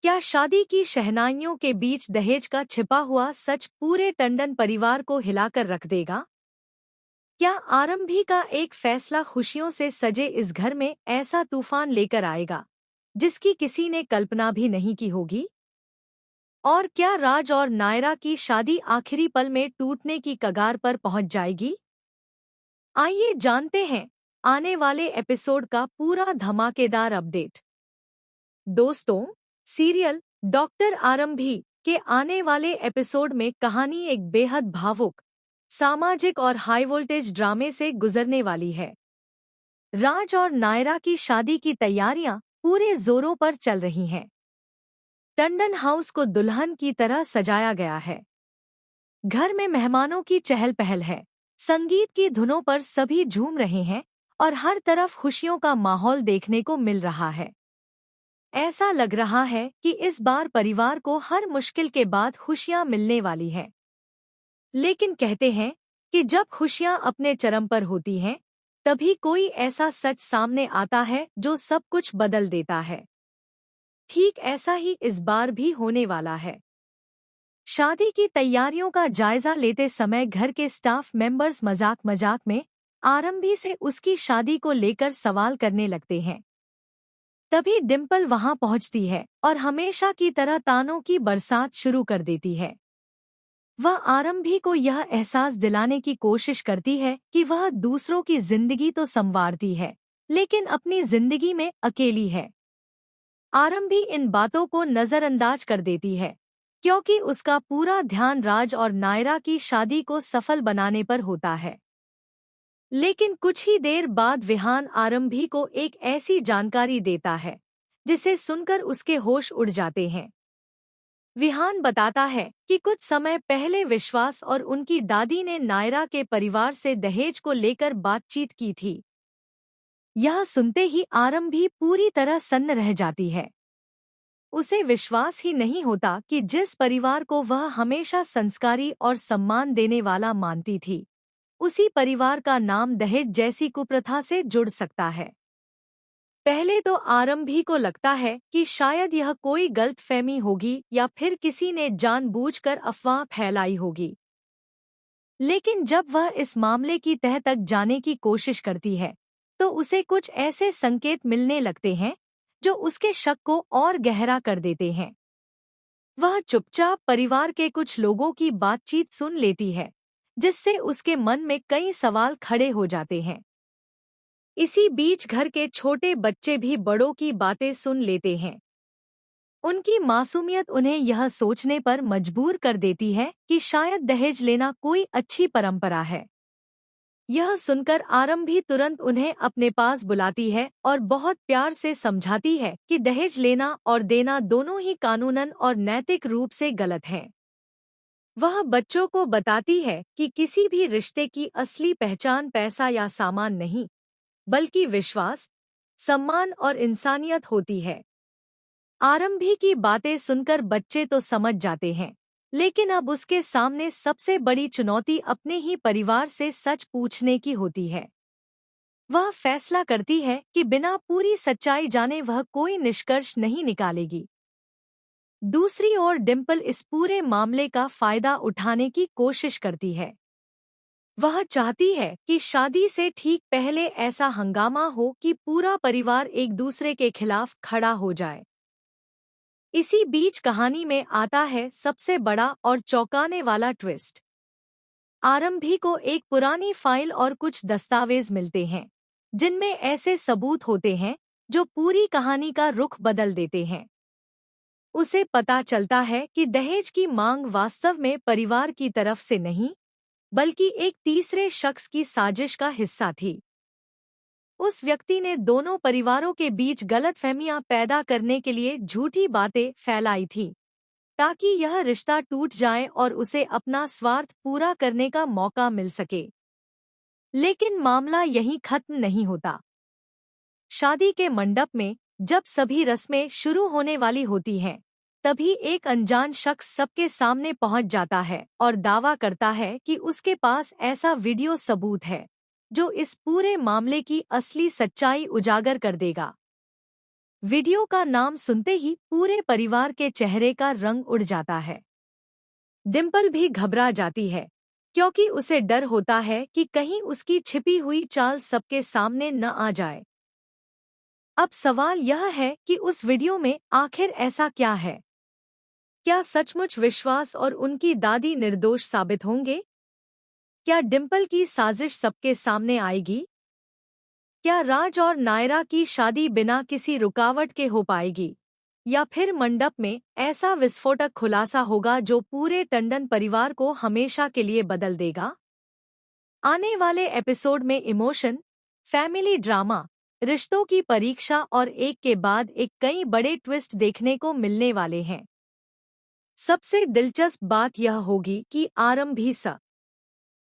क्या शादी की शहनाइयों के बीच दहेज का छिपा हुआ सच पूरे टंडन परिवार को हिलाकर रख देगा? क्या आरंभी का एक फैसला खुशियों से सजे इस घर में ऐसा तूफान लेकर आएगा जिसकी किसी ने कल्पना भी नहीं की होगी? और क्या राज और नायरा की शादी आखिरी पल में टूटने की कगार पर पहुंच जाएगी? आइए जानते हैं आने वाले एपिसोड का पूरा धमाकेदार अपडेट। दोस्तों, सीरियल डॉक्टर आरंभी के आने वाले एपिसोड में कहानी एक बेहद भावुक, सामाजिक और हाई वोल्टेज ड्रामे से गुजरने वाली है। राज और नायरा की शादी की तैयारियां पूरे जोरों पर चल रही हैं। टंडन हाउस को दुल्हन की तरह सजाया गया है। घर में मेहमानों की चहल पहल है, संगीत की धुनों पर सभी झूम रहे हैं और हर तरफ खुशियों का माहौल देखने को मिल रहा है। ऐसा लग रहा है कि इस बार परिवार को हर मुश्किल के बाद खुशियां मिलने वाली हैं। लेकिन कहते हैं कि जब खुशियां अपने चरम पर होती हैं, तभी कोई ऐसा सच सामने आता है जो सब कुछ बदल देता है। ठीक ऐसा ही इस बार भी होने वाला है। शादी की तैयारियों का जायजा लेते समय घर के स्टाफ मेंबर्स मजाक मजाक में आरंभी से उसकी शादी को लेकर सवाल करने लगते हैं। तभी डिम्पल वहां पहुंचती है और हमेशा की तरह तानों की बरसात शुरू कर देती है। वह आरंभी को यह एहसास दिलाने की कोशिश करती है कि वह दूसरों की जिंदगी तो संवारती है, लेकिन अपनी जिंदगी में अकेली है। आरंभी इन बातों को नजरअंदाज कर देती है, क्योंकि उसका पूरा ध्यान राज और नायरा की शादी को सफल बनाने पर होता है। लेकिन कुछ ही देर बाद विहान आरंभी को एक ऐसी जानकारी देता है जिसे सुनकर उसके होश उड़ जाते हैं। विहान बताता है कि कुछ समय पहले विश्वास और उनकी दादी ने नायरा के परिवार से दहेज को लेकर बातचीत की थी। यह सुनते ही आरंभी पूरी तरह सन्न रह जाती है। उसे विश्वास ही नहीं होता कि जिस परिवार को वह हमेशा संस्कारी और सम्मान देने वाला मानती थी, उसी परिवार का नाम दहेज जैसी कुप्रथा से जुड़ सकता है। पहले तो आरंभी को लगता है कि शायद यह कोई गलतफहमी होगी या फिर किसी ने जानबूझकर अफवाह फैलाई होगी। लेकिन जब वह इस मामले की तह तक जाने की कोशिश करती है, तो उसे कुछ ऐसे संकेत मिलने लगते हैं जो उसके शक को और गहरा कर देते हैं। वह चुपचाप परिवार के कुछ लोगों की बातचीत सुन लेती है, जिससे उसके मन में कई सवाल खड़े हो जाते हैं। इसी बीच घर के छोटे बच्चे भी बड़ों की बातें सुन लेते हैं। उनकी मासूमियत उन्हें यह सोचने पर मजबूर कर देती है कि शायद दहेज लेना कोई अच्छी परंपरा है। यह सुनकर आरंभी तुरंत उन्हें अपने पास बुलाती है और बहुत प्यार से समझाती है कि दहेज लेना और देना दोनों ही कानूनन और नैतिक रूप से गलत है। वह बच्चों को बताती है कि किसी भी रिश्ते की असली पहचान पैसा या सामान नहीं, बल्कि विश्वास, सम्मान और इंसानियत होती है। आरंभी की बातें सुनकर बच्चे तो समझ जाते हैं, लेकिन अब उसके सामने सबसे बड़ी चुनौती अपने ही परिवार से सच पूछने की होती है। वह फैसला करती है कि बिना पूरी सच्चाई जाने वह कोई निष्कर्ष नहीं निकालेगी। दूसरी ओर डिम्पल इस पूरे मामले का फायदा उठाने की कोशिश करती है। वह चाहती है कि शादी से ठीक पहले ऐसा हंगामा हो कि पूरा परिवार एक दूसरे के खिलाफ खड़ा हो जाए। इसी बीच कहानी में आता है सबसे बड़ा और चौंकाने वाला ट्विस्ट। आरंभी को एक पुरानी फाइल और कुछ दस्तावेज मिलते हैं, जिनमें ऐसे सबूत होते हैं जो पूरी कहानी का रुख बदल देते हैं। उसे पता चलता है कि दहेज की मांग वास्तव में परिवार की तरफ से नहीं, बल्कि एक तीसरे शख्स की साजिश का हिस्सा थी। उस व्यक्ति ने दोनों परिवारों के बीच गलतफहमियां पैदा करने के लिए झूठी बातें फैलाई थी, ताकि यह रिश्ता टूट जाए और उसे अपना स्वार्थ पूरा करने का मौका मिल सके। लेकिन मामला यहीं खत्म नहीं होता। शादी के मंडप में जब सभी रस्में शुरू होने वाली होती हैं, तभी एक अनजान शख्स सबके सामने पहुंच जाता है और दावा करता है कि उसके पास ऐसा वीडियो सबूत है जो इस पूरे मामले की असली सच्चाई उजागर कर देगा। वीडियो का नाम सुनते ही पूरे परिवार के चेहरे का रंग उड़ जाता है। डिम्पल भी घबरा जाती है, क्योंकि उसे डर होता है कि कहीं उसकी छिपी हुई चाल सबके सामने न आ जाए। अब सवाल यह है कि उस वीडियो में आखिर ऐसा क्या है? क्या सचमुच विश्वास और उनकी दादी निर्दोष साबित होंगे? क्या डिम्पल की साजिश सबके सामने आएगी? क्या राज और नायरा की शादी बिना किसी रुकावट के हो पाएगी? या फिर मंडप में ऐसा विस्फोटक खुलासा होगा जो पूरे टंडन परिवार को हमेशा के लिए बदल देगा? आने वाले एपिसोड में इमोशन, फैमिली ड्रामा, रिश्तों की परीक्षा और एक के बाद एक कई बड़े ट्विस्ट देखने को मिलने वाले हैं। सबसे दिलचस्प बात यह होगी कि आरंभी